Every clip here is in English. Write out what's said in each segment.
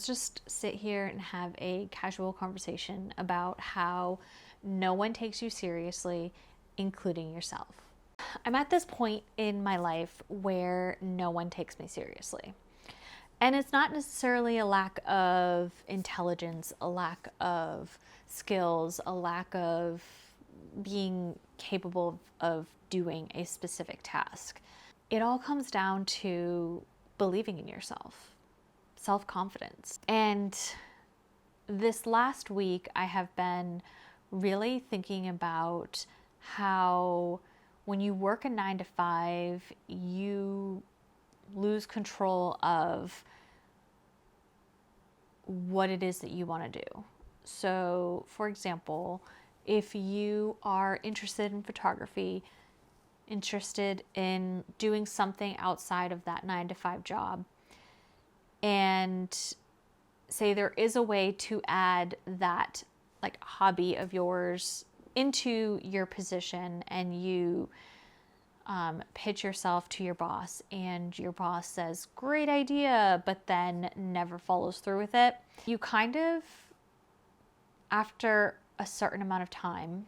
Let's just sit here and have a casual conversation about how no one takes you seriously, including yourself. I'm at this point in my life where no one takes me seriously. And it's not necessarily a lack of intelligence, a lack of skills, a lack of being capable of doing a specific task. It all comes down to believing in yourself, self-confidence. And this last week, I have been really thinking about how when you work a 9-to-5, you lose control of what it is that you want to do. So, for example, if you are interested in photography, interested in doing something outside of that 9-to-5 job, and say there is a way to add that like hobby of yours into your position, and you pitch yourself to your boss, and your boss says, great idea, but then never follows through with it. You kind of, after a certain amount of time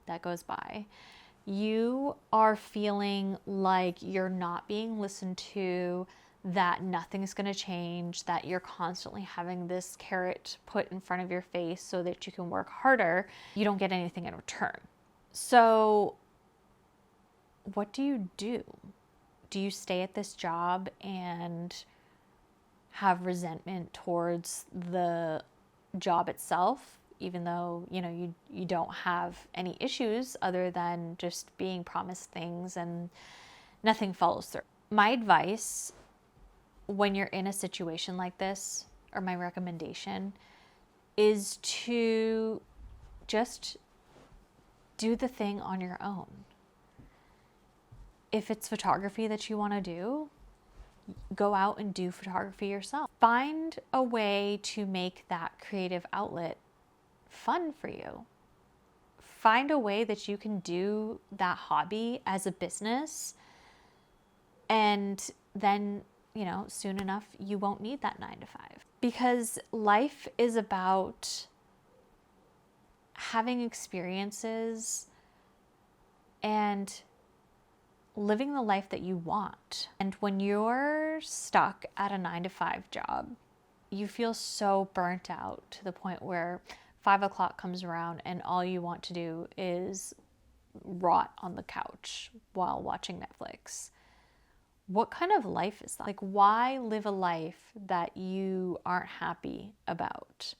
that goes by, you are feeling like you're not being listened to, that nothing's going to change, that you're constantly having this carrot put in front of your face so that you can work harder. You don't get anything in return. So what do you do? Do you stay at this job and have resentment towards the job itself, even though, you know, you don't have any issues other than just being promised things and nothing follows through? My advice when you're in a situation like this, or my recommendation, is to just do the thing on your own. If it's photography that you want to do, go out and do photography yourself. Find a way to make that creative outlet fun for you. Find a way that you can do that hobby as a business, and then, you know, soon enough, you won't need that 9-to-5. Because life is about having experiences and living the life that you want. And when you're stuck at a 9-to-5 job, you feel so burnt out to the point where 5 o'clock comes around and all you want to do is rot on the couch while watching Netflix. What kind of life is that? Like, why live a life that you aren't happy about?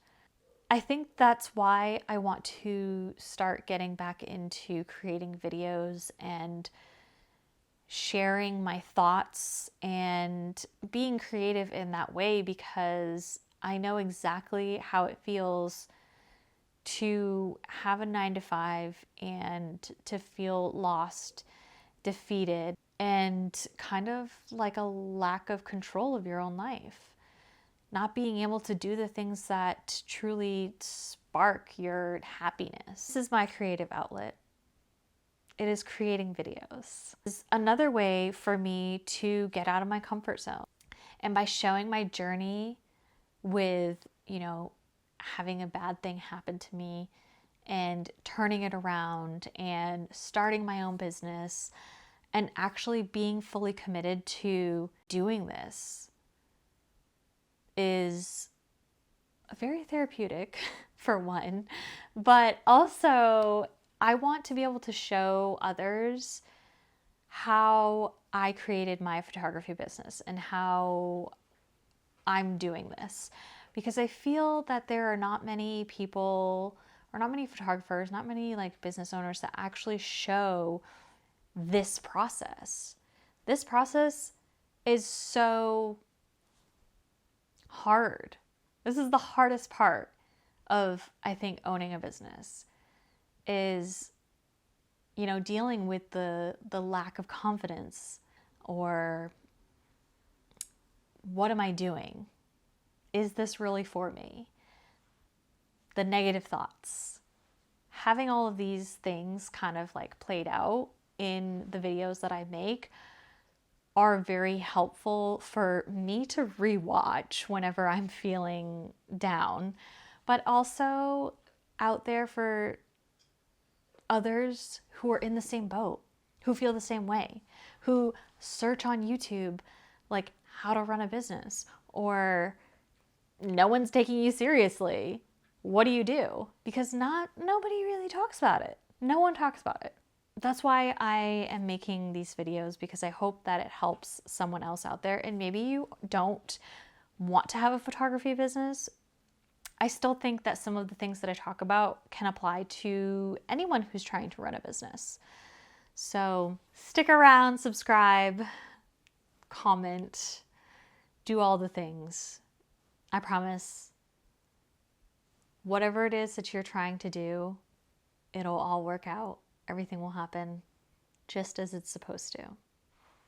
I think that's why I want to start getting back into creating videos and sharing my thoughts and being creative in that way, because I know exactly how it feels to have a 9-to-5 and to feel lost, defeated, and kind of like a lack of control of your own life. Not being able to do the things that truly spark your happiness. This is my creative outlet. It is creating videos. It's another way for me to get out of my comfort zone. And by showing my journey with, you know, having a bad thing happen to me and turning it around and starting my own business and actually being fully committed to doing this, is very therapeutic, for one, but also I want to be able to show others how I created my photography business and how I'm doing this, because I feel that there are not many people, or not many photographers, not many like business owners that actually show this process. This process is so hard. This is the hardest part of, I think, owning a business, is, you know, dealing with the lack of confidence, or what am I doing? Is this really for me? The negative thoughts. Having all of these things kind of like played out in the videos that I make are very helpful for me to rewatch whenever I'm feeling down, but also out there for others who are in the same boat, who feel the same way, who search on YouTube like how to run a business, or no one's taking you seriously. What do you do? Because nobody really talks about it. No one talks about it. That's why I am making these videos, because I hope that it helps someone else out there. And maybe you don't want to have a photography business. I still think that some of the things that I talk about can apply to anyone who's trying to run a business. So stick around, subscribe, comment, do all the things. I promise, whatever it is that you're trying to do, it'll all work out. Everything will happen just as it's supposed to.